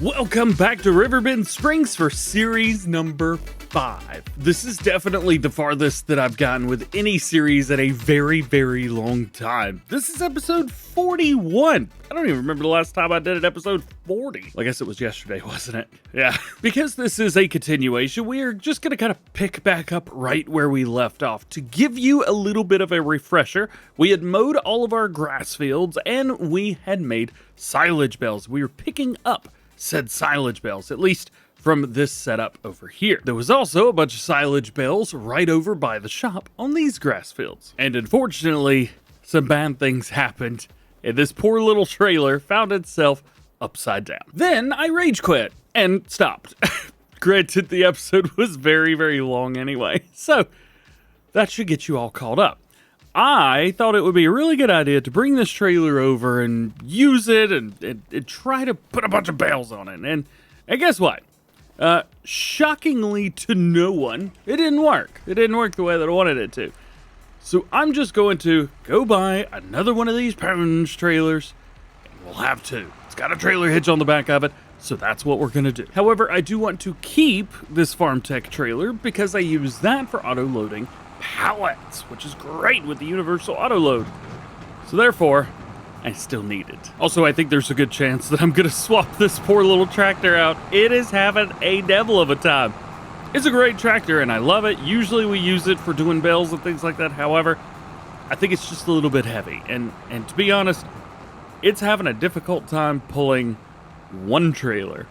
Welcome back to Riverbend Springs for series number 5. This is definitely the farthest that I've gotten with any series in a very, very long time. This is episode 41. I don't even remember the last time I did an episode 40. Well, I guess it was yesterday, wasn't it? Yeah. Because this is a continuation, we are just going to kind of pick back up right where we left off. To give you a little bit of a refresher, we had mowed all of our grass fields and we had made silage bales. We were picking up said silage bales, at least from this setup over here. There was also a bunch of silage bales right over by the shop on these grass fields. And unfortunately, some bad things happened, and this poor little trailer found itself upside down. Then I rage quit and stopped. Granted, the episode was very, very long anyway, so that should get you all caught up. I thought it would be a really good idea to bring this trailer over and use it and try to put a bunch of bales on it. And guess what? Shockingly to no one, it didn't work. It didn't work the way that I wanted it to. So I'm just going to go buy another one of these pounds trailers, and we'll have two. It's got a trailer hitch on the back of it, so that's what we're going to do. However, I do want to keep this Farm Tech trailer because I use that for auto loading pallets, which is great with the universal auto load. So therefore, I still need it. Also, I think there's a good chance that I'm gonna swap this poor little tractor out. It is having a devil of a time. It's a great tractor and I love it. Usually we use it for doing bales and things like that. However, I think it's just a little bit heavy. And to be honest, it's having a difficult time pulling one trailer.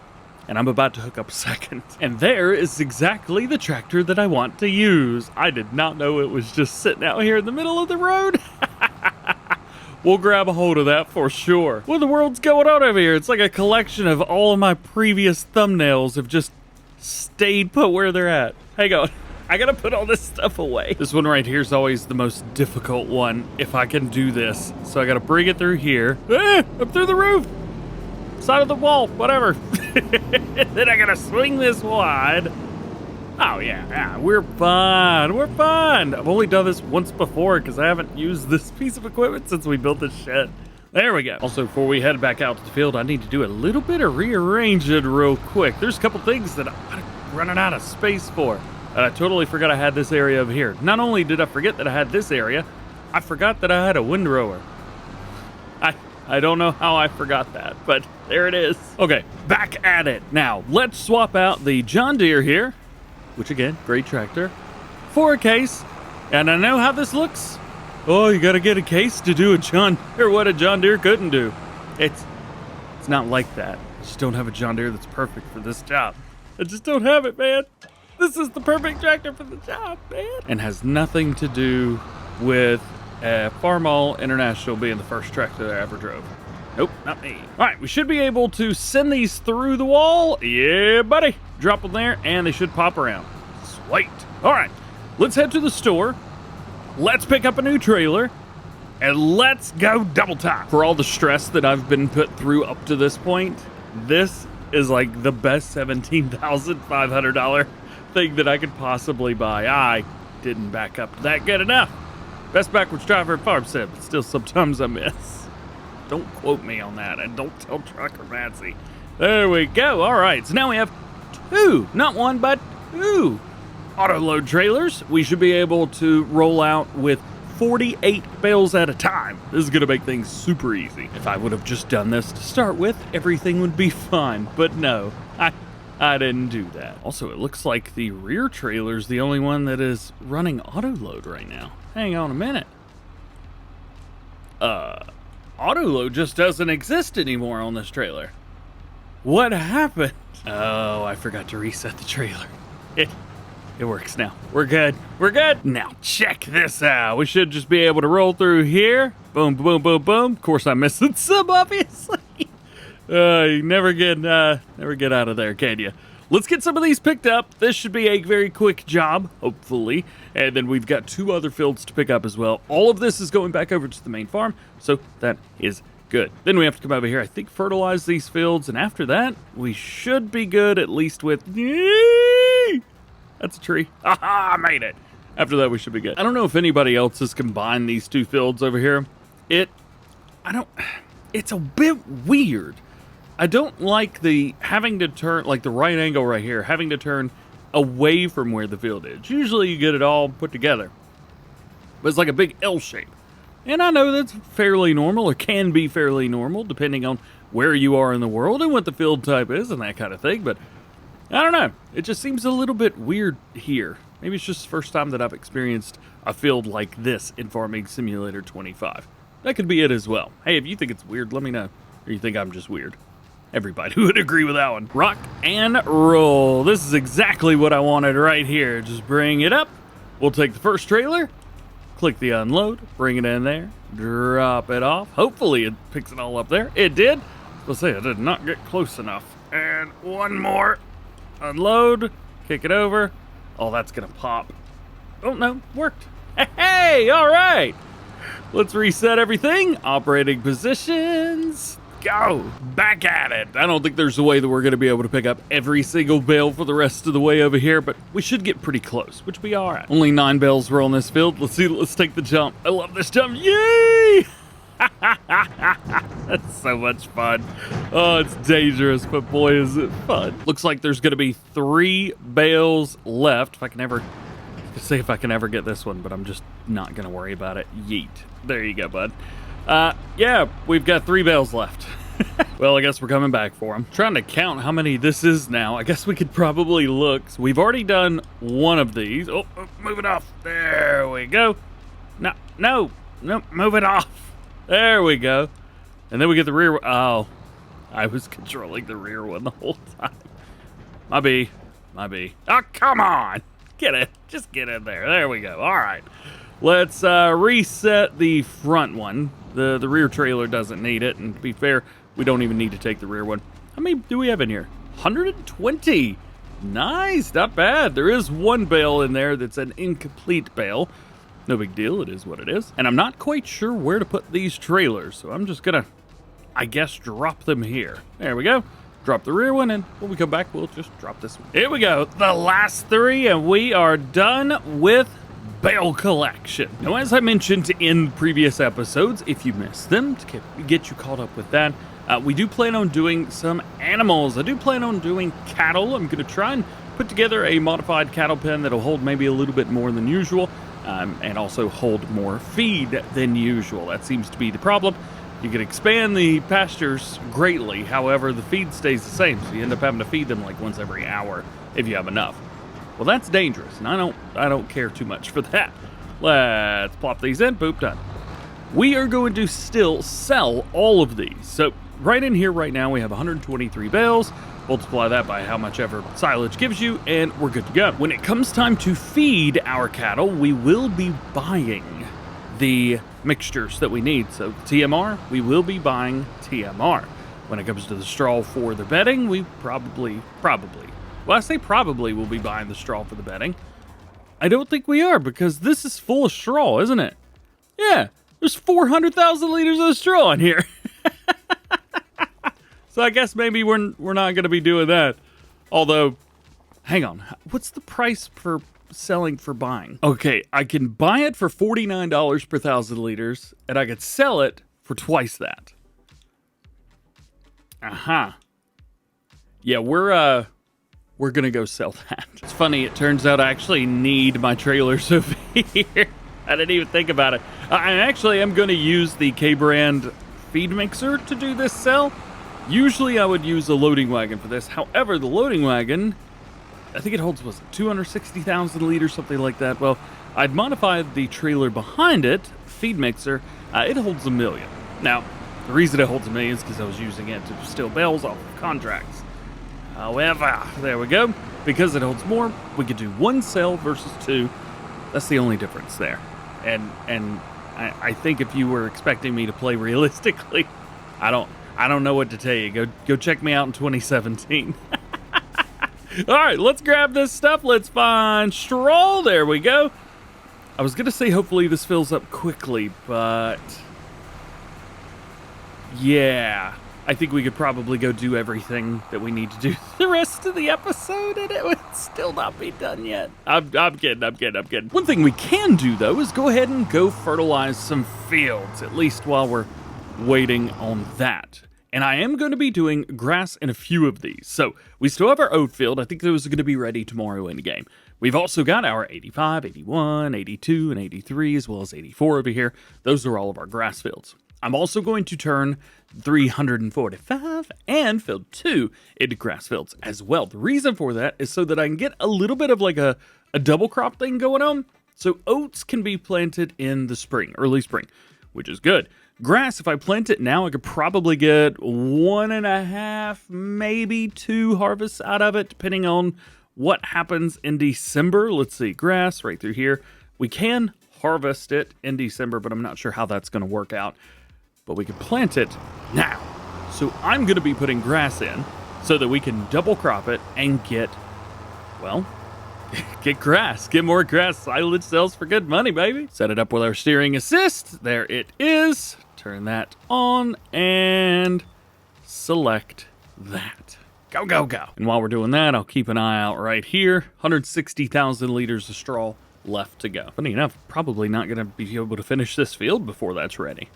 And I'm about to hook up a second. And there is exactly the tractor that I want to use. I did not know it was just sitting out here in the middle of the road. We'll grab a hold of that for sure. What in the world's going on over here? It's like a collection of all of my previous thumbnails have just stayed put where they're at. Hang on. I gotta put all this stuff away. This one right here is always the most difficult one if I can do this. So I gotta bring it through here. Up through the roof. Side of the wall, whatever. Then I gotta swing this wide. Oh yeah, we're fine, we're fine. I've only done this once before because I haven't used this piece of equipment since we built this shed. There we go. Also, before we head back out to the field, I need to do a little bit of rearranging real quick. There's a couple things that I'm running out of space for. And I totally forgot I had this area over here. Not only did I forget that I had this area, I forgot that I had a windrower. I don't know how I forgot that, but there it is. Okay, back at it. Now, let's swap out the John Deere here, which again, great tractor, for a case. And I know how this looks. Oh, you gotta get a case to do a John Deere, what a John Deere couldn't do. It's not like that. I just don't have a John Deere that's perfect for this job. I just don't have it, man. This is the perfect tractor for the job, man. And has nothing to do with Farmall International being the first tractor that I ever drove. Nope, not me. All right, we should be able to send these through the wall. Yeah, buddy. Drop them there, and they should pop around. Sweet. All right, let's head to the store. Let's pick up a new trailer, and let's go double time. For all the stress that I've been put through up to this point, this is like the best $17,500 thing that I could possibly buy. I didn't back up that good enough. Best backwards driver at Farm Sim, but still sometimes I miss. Don't quote me on that, and don't tell Trucker Matsy. There we go. All right, so now we have two, not one, but two auto load trailers. We should be able to roll out with 48 bales at a time. This is gonna make things super easy. If I would have just done this to start with, everything would be fine, but no, I didn't do that. Also, it looks like the rear trailer's the only one that is running auto load right now. Hang on a minute. Auto load just doesn't exist anymore on this trailer. What happened? Oh, I forgot to reset the trailer. It works now. We're good. We're good. Now check this out. We should just be able to roll through here. Boom, boom, boom, boom. Of course, I'm missing some, obviously. You never get out of there, can you? Let's get some of these picked up. This should be a very quick job, hopefully. And then we've got 2 other fields to pick up as well. All of this is going back over to the main farm, so that is good. Then we have to come over here, I think, fertilize these fields, and after that, we should be good, at least with... Yay! That's a tree. Aha, I made it. After that, we should be good. I don't know if anybody else has combined these 2 fields over here. It's a bit weird. I don't like the having to turn, like the right angle right here, having to turn away from where the field is. Usually you get it all put together, but it's like a big L shape. And I know that's fairly normal, or can be fairly normal, depending on where you are in the world and what the field type is and that kind of thing, but I don't know. It just seems a little bit weird here. Maybe it's just the first time that I've experienced a field like this in Farming Simulator 25. That could be it as well. Hey, if you think it's weird, let me know. Or you think I'm just weird. Everybody would agree with that one. Rock and roll. This is exactly what I wanted right here. Just bring it up. We'll take the first trailer, click the unload, bring it in there, drop it off. Hopefully it picks it all up there. It did. Let's say I did not get close enough. And one more. Unload, kick it over. Oh, that's gonna pop. Oh no, worked. Hey, all right. Let's reset everything. Operating positions. Go. Back at it. I don't think there's a way that we're gonna be able to pick up every single bale for the rest of the way over here, but we should get pretty close, which we are at. Only 9 bales were on this field. Let's see, let's take the jump. I love this jump. Yay! That's so much fun. Oh, it's dangerous, but boy, is it fun. Looks like there's going to be 3 bales left. If I can ever get this one, but I'm just not going to worry about it. Yeet. There you go, bud. Yeah, we've got 3 bales left. Well, I guess we're coming back for them. Trying to count how many this is now. I guess we could probably look. So we've already done one of these. Oh, move it off. There we go. No, move it off. There we go. And then we get the rear. Oh, I was controlling the rear one the whole time. My B. Oh, come on. Get it. Just get in there. There we go. All right. Let's reset the front one. The rear trailer doesn't need it. And to be fair, we don't even need to take the rear one. How many do we have in here? 120. Nice. Not bad. There is one bale in there that's an incomplete bale. No big deal, it is what it is. And I'm not quite sure where to put these trailers, so I'm just gonna, I guess, drop them here. There we go. Drop the rear one, and when we come back, we'll just drop this one. Here we go, the last 3, and we are done with bale collection. Now, as I mentioned in previous episodes, if you missed them, to get you caught up with that, we do plan on doing some animals. I do plan on doing cattle. I'm gonna try and put together a modified cattle pen that'll hold maybe a little bit more than usual. And also hold more feed than usual. That seems to be the problem. You can expand the pastures greatly, however, the feed stays the same, so you end up having to feed them like once every hour if you have enough. Well, that's dangerous, and I don't care too much for that. Let's plop these in. Boop, done. We are going to still sell all of these. So right in here right now we have 123 bales. Multiply that by how much ever silage gives you, and we're good to go. When it comes time to feed our cattle, we will be buying the mixtures that we need. So TMR, we will be buying TMR. When it comes to the straw for the bedding, we probably, well, I say probably we'll be buying the straw for the bedding. I don't think we are, because this is full of straw, isn't it? Yeah, there's 400,000 liters of straw in here. So I guess maybe we're not going to be doing that. Although, hang on. What's the price for selling for buying? Okay, I can buy it for $49 per 1,000 liters, and I could sell it for twice that. Aha. Yeah, we're going to go sell that. It's funny, it turns out I actually need my trailers over here. I didn't even think about it. I actually am going to use the K-brand feed mixer to do this sell. Usually I would use a loading wagon for this. However, the loading wagon, I think it holds, was it 260,000 liters, something like that. Well, I'd modified the trailer behind it, feed mixer. It holds 1 million. Now, the reason it holds 1 million is because I was using it to steal bales off of contracts. However, there we go. Because it holds more, we could do 1 sale versus 2. That's the only difference there. And I think if you were expecting me to play realistically, I don't know what to tell you. Go check me out in 2017. All right, let's grab this stuff. Let's find straw. There we go. I was going to say hopefully this fills up quickly, but yeah, I think we could probably go do everything that we need to do the rest of the episode, and it would still not be done yet. I'm kidding. One thing we can do, though, is go ahead and go fertilize some fields, at least while we're waiting on that. And I am going to be doing grass in a few of these. So we still have our oat field. I think those are going to be ready tomorrow in the game. We've also got our 85, 81, 82, and 83, as well as 84 over here. Those are all of our grass fields. I'm also going to turn 345 and field 2 into grass fields as well. The reason for that is so that I can get a little bit of like a double crop thing going on. So oats can be planted in the spring, early spring, which is good. Grass, if I plant it now, I could probably get 1.5, maybe 2 harvests out of it, depending on what happens in December. Let's see, grass right through here. We can harvest it in December, but I'm not sure how that's going to work out. But we can plant it now. So I'm going to be putting grass in so that we can double crop it and get, well, get grass. Get more grass. Silage sells for good money, baby. Set it up with our steering assist. There it is. Turn that on and select that. Go, go, go. And while we're doing that, I'll keep an eye out right here. 160,000 liters of straw left to go. Funny enough, probably not going to be able to finish this field before that's ready.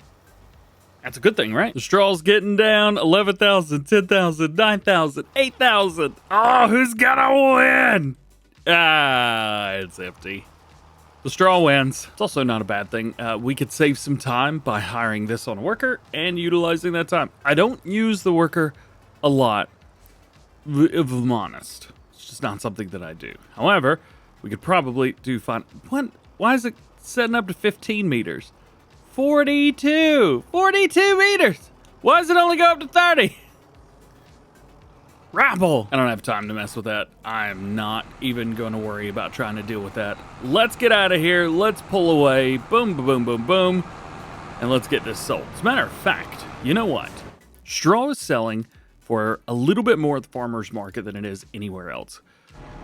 That's a good thing, right? The straw's getting down. 11,000, 10,000, 9,000, 8,000. Oh, who's gonna win? Ah, it's empty. The straw wins. It's also not a bad thing. We could save some time by hiring this on a worker and utilizing that time. I don't use the worker a lot, if I'm honest. It's just not something that I do. However, we could probably do fine. What? Why is it setting up to 15 meters? 42 meters. Why does it only go up to 30? Rabble. I don't have time to mess with that. I'm not even going to worry about trying to deal with that. Let's get out of here. Let's pull away. Boom, boom, boom, boom, boom. And let's get this sold. As a matter of fact, you know what? Straw is selling for a little bit more at the farmer's market than it is anywhere else.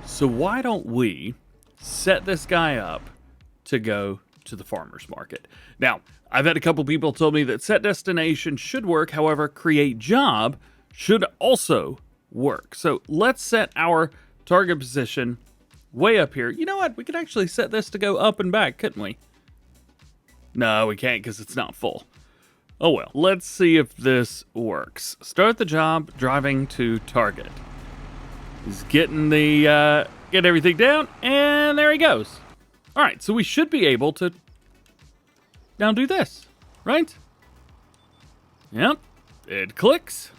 So why don't we set this guy up to go to the farmer's market? Now, I've had a couple people tell me that set destination should work. However, create job should also work. So let's set our target position way up here. You know what? We could actually set this to go up and back, couldn't we? No, we can't because it's not full. Oh well. Let's see if this works. Start the job driving to target. He's getting the get everything down, and there he goes. All right, so we should be able to now do this, right? Yep, it clicks.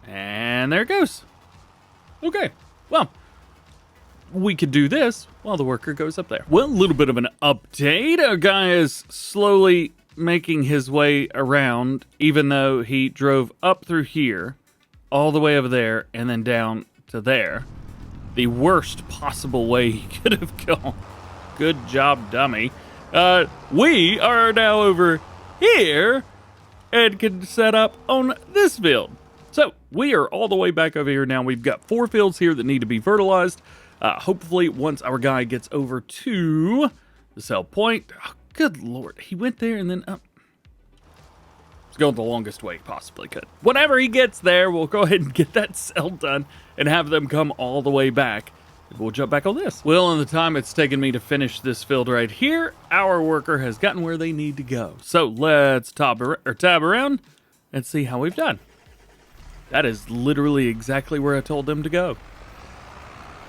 And there it goes. Okay, well, we could do this while the worker goes up there. Well, a little bit of an update. Our guy is slowly making his way around, even though he drove up through here, all the way over there, and then down to there. The worst possible way he could have gone. Good job, dummy. We are now over here and can set up on this field. So we are all the way back over here now. We've got 4 fields here that need to be fertilized. Hopefully once our guy gets over to the sell point. Oh, good Lord. He went there and then up. He's going the longest way he possibly could. Whenever he gets there, we'll go ahead and get that sell done and have them come all the way back. We'll jump back on this. Well, in the time it's taken me to finish this field right here, our worker has gotten where they need to go. So let's tab around and see how we've done. That is literally exactly where I told them to go.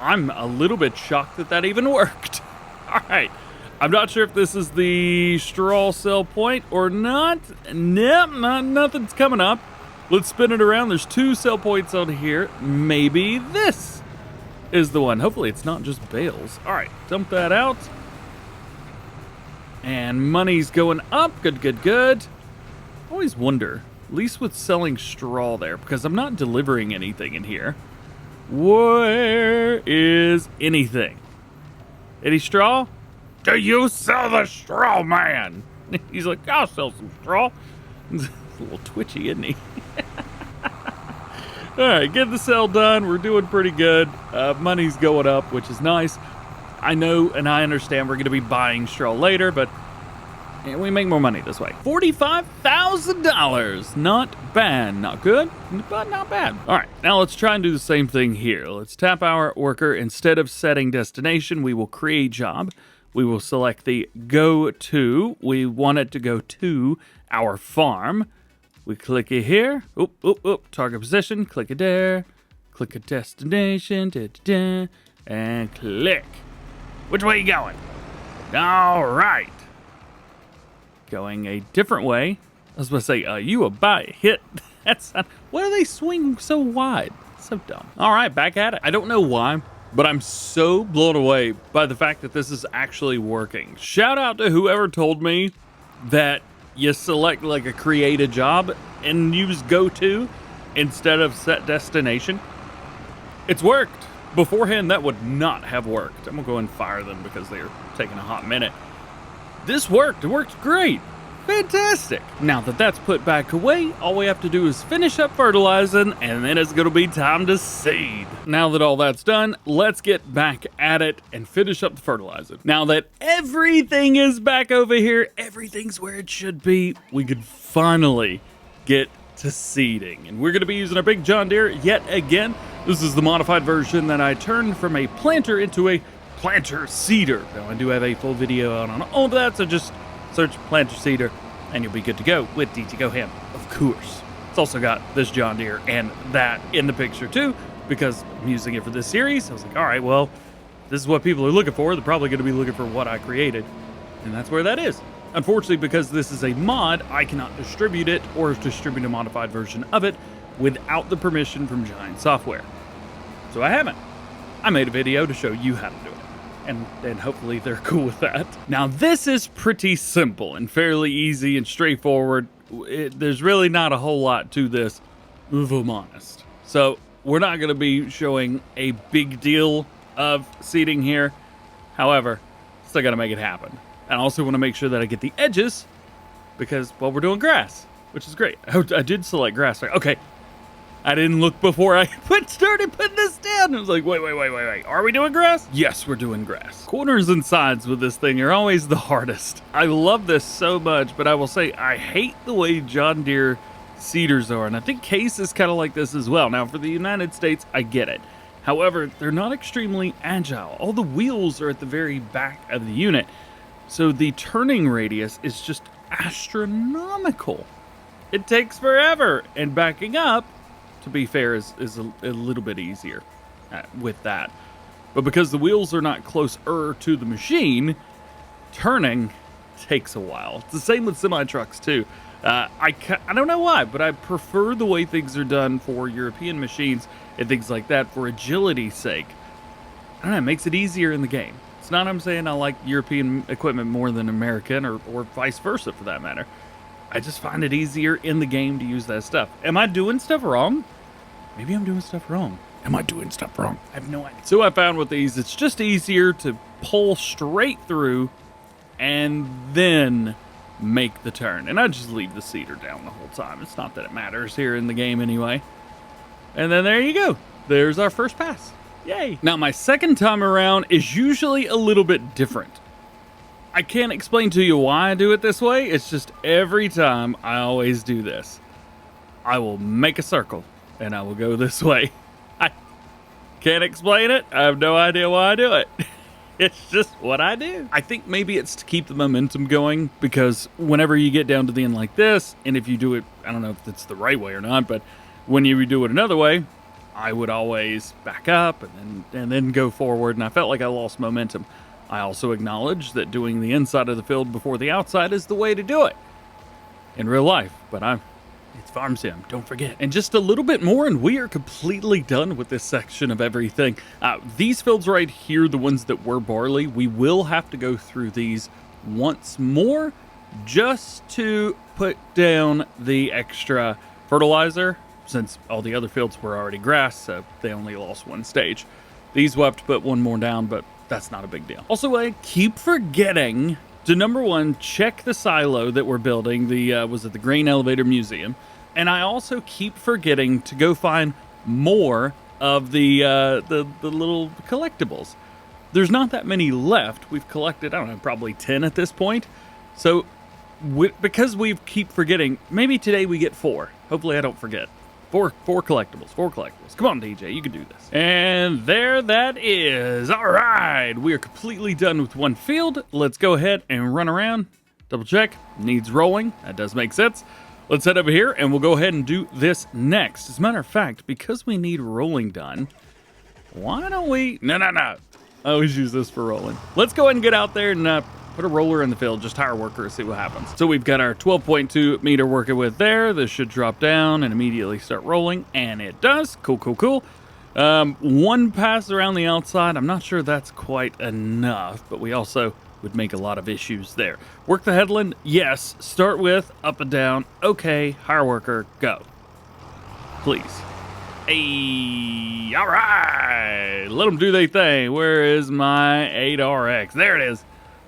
I'm a little bit shocked that that even worked. All right. I'm not sure if this is the straw sell point or not. Nope, nothing's coming up. Let's spin it around. There's 2 sell points on here. Maybe this is the one. Hopefully it's not just bales. All right, dump that out. And money's going up. Good, good, good. I always wonder, at least with selling straw there, because I'm not delivering anything in here. Where is anything? Any straw? Do you sell the straw, man? He's like, I'll sell some straw. He's a little twitchy, isn't he? All right, get the sell done. We're doing pretty good. Money's going up, which is nice. I know and I understand we're going to be buying straw later, but we make more money this way. $45,000. Not bad. Not good, but not bad. All right, now let's try and do the same thing here. Let's tap our worker. Instead of setting destination, we will create job. We will select the go to. We want it to go to our farm. We click it here. Oop, oop, oop. Target position. Click it there. Click a destination. Da, da, da, and click. Which way you going? All right. Going a different way. I was going to say, you about hit. That's not, why do they swing so wide? So dumb. All right, back at it. I don't know why, but I'm so blown away by the fact that this is actually working. Shout out to whoever told me that you select like a create a job and use go to instead of set destination. It's worked. Beforehand, that would not have worked. I'm gonna go and fire them because they're taking a hot minute. This worked. It worked great. Fantastic. Now that that's put back away, all we have to do is finish up fertilizing, and then it's gonna be time to seed. Now that all that's done, let's get back at it and finish up the fertilizing. Now that everything is back over here, everything's where it should be, we could finally get to seeding. And we're gonna be using our big John Deere yet again. This is the modified version that I turned from a planter into a planter seeder. Now I do have a full video on all of that, so just search planter seeder and you'll be good to go with DjGoHam, of course. It's also got this John Deere and that in the picture too, because I'm using it for this series. I was like, all right, well, this is what people are looking for. They're probably going to be looking for what I created, and that's where that is. Unfortunately, because this is a mod, I cannot distribute it or distribute a modified version of it without the permission from Giant Software. So I haven't. I made a video to show you how to do it. And hopefully they're cool with that. Now this is pretty simple and fairly easy and straightforward. There's really not a whole lot to this, if I'm honest. So we're not gonna be showing a big deal of seeding here. However, still gotta make it happen. And I also wanna make sure that I get the edges because, well, we're doing grass, which is great. I did select grass. Okay. I didn't look before I started putting this down. I was like, wait. Are we doing grass? Yes, we're doing grass. Corners and sides with this thing are always the hardest. I love this so much, but I will say I hate the way John Deere seeders are. And I think Case is kind of like this as well. Now, for the United States, I get it. However, they're not extremely agile. All the wheels are at the very back of the unit. So the turning radius is just astronomical. It takes forever. And backing up, to be fair, is a little bit easier with that. But because the wheels are not closer to the machine, turning takes a while. It's the same with semi-trucks too. I don't know why, but I prefer the way things are done for European machines and things like that for agility's sake. I don't know, it makes it easier in the game. It's not I'm saying I like European equipment more than American or vice versa for that matter. I just find it easier in the game to use that stuff. Am I doing stuff wrong? Maybe I'm doing stuff wrong. Am I doing stuff wrong? I have no idea. So I found with these, it's just easier to pull straight through and then make the turn. And I just leave the seeder down the whole time. It's not that it matters here in the game anyway. And then there you go. There's our first pass. Yay. Now my second time around is usually a little bit different. I can't explain to you why I do it this way. It's just every time I always do this. I will make a circle and I will go this way. I can't explain it. I have no idea why I do it. It's just what I do. I think maybe it's to keep the momentum going because whenever you get down to the end like this, and if you do it, I don't know if it's the right way or not, but when you do it another way, I would always back up and then go forward, and I felt like I lost momentum. I also acknowledge that doing the inside of the field before the outside is the way to do it in real life, but it's farm sim, don't forget. And just a little bit more and we are completely done with this section of everything. These fields right here, the ones that were barley, we will have to go through these once more just to put down the extra fertilizer since all the other fields were already grass, so they only lost one stage. These will have to put one more down, but that's not a big deal. Also, I keep forgetting to, number one, check the silo that we're building, was it the Grain Elevator Museum? And I also keep forgetting to go find more of the little collectibles. There's not that many left. We've collected, I don't know, probably 10 at this point. So because we keep forgetting, maybe today we get 4. Hopefully I don't forget. Four collectibles. Come on, DJ, you can do this. And there that is. All right, we are completely done with one field. Let's go ahead and run around. Double check. Needs rolling. That does make sense. let's head over here and we'll go ahead and do this next. As a matter of fact, because we need rolling done, why don't we... No. I always use this for rolling. Let's go ahead and get out there and put a roller in the field. Just hire a worker and see what happens. So we've got our 12.2 meter working with there. This should drop down and immediately start rolling. And it does. Cool. One pass around the outside. I'm not sure that's quite enough, but we also would make a lot of issues there. Work the headland. Yes. Start with up and down. Okay. Hire a worker. Go. Please. Hey, all right. Let them do their thing. Where is my 8RX? There it is.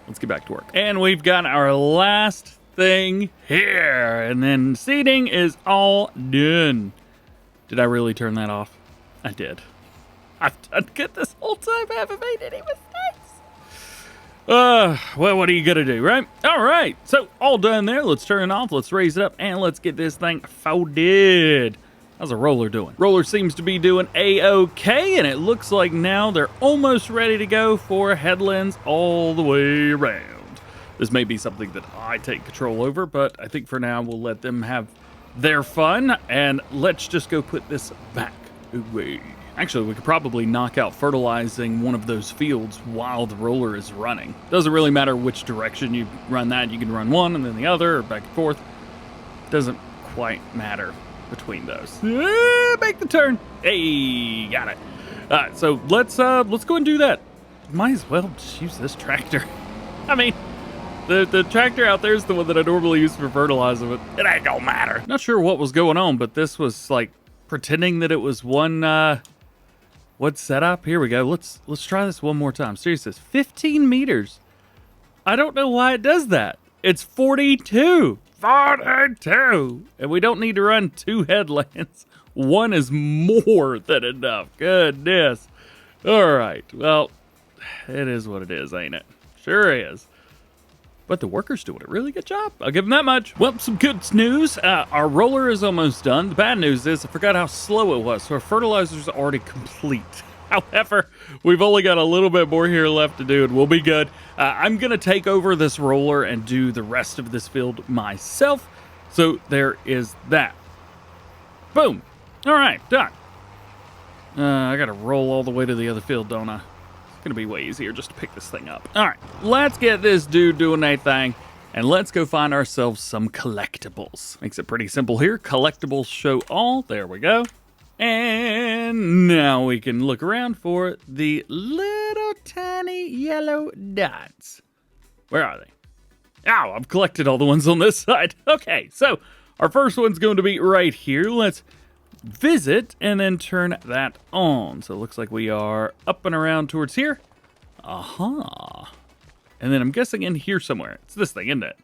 Let's get back to work. And we've got our last thing here. And then seating is all done. Did I really turn that off? I did. I've done good this whole time. I haven't made any mistakes. Well, what are you gonna do, right? All right. So all done there. Let's turn it off. Let's raise it up. And let's get this thing folded. How's a roller doing? Roller seems to be doing A-okay, and it looks like now they're almost ready to go for headlands all the way around. This may be something that I take control over, but I think for now we'll let them have their fun, and let's just go put this back away. Actually, we could probably knock out fertilizing one of those fields while the roller is running. Doesn't really matter which direction you run that. You can run one and then the other, or back and forth. Doesn't quite matter between those. Make the turn. Hey, got it. So let's go and do that. Might as well just use this tractor. I mean, the tractor out there is the one that I normally use for fertilizer, but it ain't gonna matter. Not sure what was going on, but this was like pretending that it was one setup. Here we go. Let's try this one more time. Seriously, 15 meters. I don't know why it does that. It's 42. 42! And we don't need to run 2 headlands. One is more than enough. Goodness. All right. Well, it is what it is, ain't it? Sure is. But the worker's doing a really good job. I'll give them that much. Well, some good news. Our roller is almost done. The bad news is I forgot how slow it was. So our fertilizer's already complete. However, we've only got a little bit more here left to do, and we'll be good. I'm going to take over this roller and do the rest of this field myself. So there is that. Boom. All right, done. I got to roll all the way to the other field, don't I? It's going to be way easier just to pick this thing up. All right, let's get this dude doing that thing, and let's go find ourselves some collectibles. Makes it pretty simple here. Collectibles show all. There we go. And now we can look around for the little tiny yellow dots. Where are they? Oh, I've collected all the ones on this side. Okay, so our first one's going to be right here. Let's visit and then turn that on. So it looks like we are up and around towards here. Aha. And then I'm guessing in here somewhere. It's this thing, isn't it?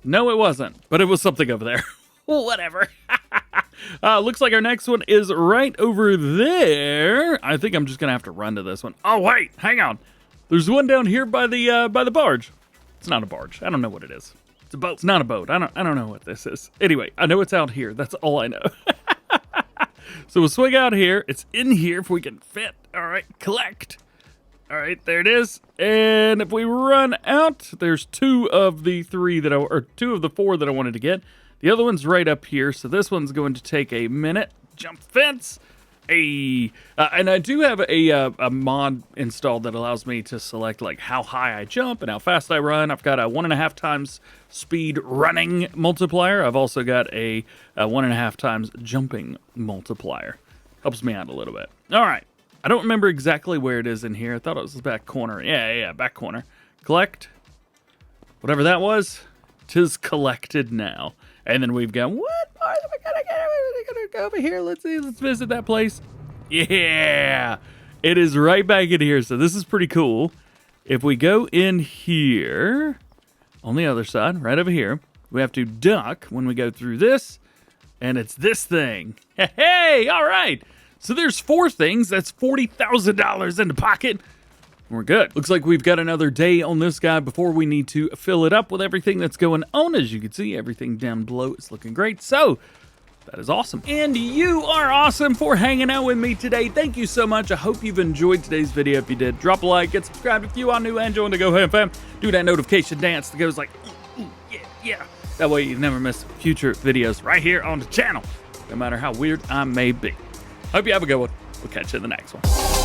No, it wasn't, but it was something over there. Well, whatever. Looks like our next one is right over there. I think I'm just gonna have to run to this one. Oh wait, hang on. There's one down here by the barge. It's not a barge. I don't know what it is. It's a boat. It's not a boat. I don't know what this is. Anyway, I know it's out here. That's all I know. So we'll swing out here. It's in here if we can fit. All right, collect. All right, there it is. And if we run out, there's 2 of the 4 that I wanted to get. The other one's right up here, so this one's going to take a minute. Jump fence. Hey, and I do have a mod installed that allows me to select like how high I jump and how fast I run. I've got a 1.5 times speed running multiplier. I've also got a 1.5 times jumping multiplier. Helps me out a little bit. All right, I don't remember exactly where it is in here. I thought it was the back corner. Yeah, back corner. Collect. Whatever that was, 'tis collected now. And then we've got, what more am I gonna get? We're gonna go over here. Let's see. Let's visit that place. Yeah, it is right back in here. So this is pretty cool. If we go in here, on the other side, right over here, we have to duck when we go through this. And it's this thing. Hey, all right. So there's 4 things. That's $40,000 in the pocket. We're good. Looks like we've got another day on this guy before we need to fill it up with everything that's going on. As you can see, everything down below is looking great. So that is awesome. And you are awesome for hanging out with me today. Thank you so much. I hope you've enjoyed today's video. If you did, drop a like, get subscribed if you are new and join the DjGoHam fam. Do that notification dance that goes like, ooh, yeah. That way you never miss future videos right here on the channel, no matter how weird I may be. Hope you have a good one. We'll catch you in the next one.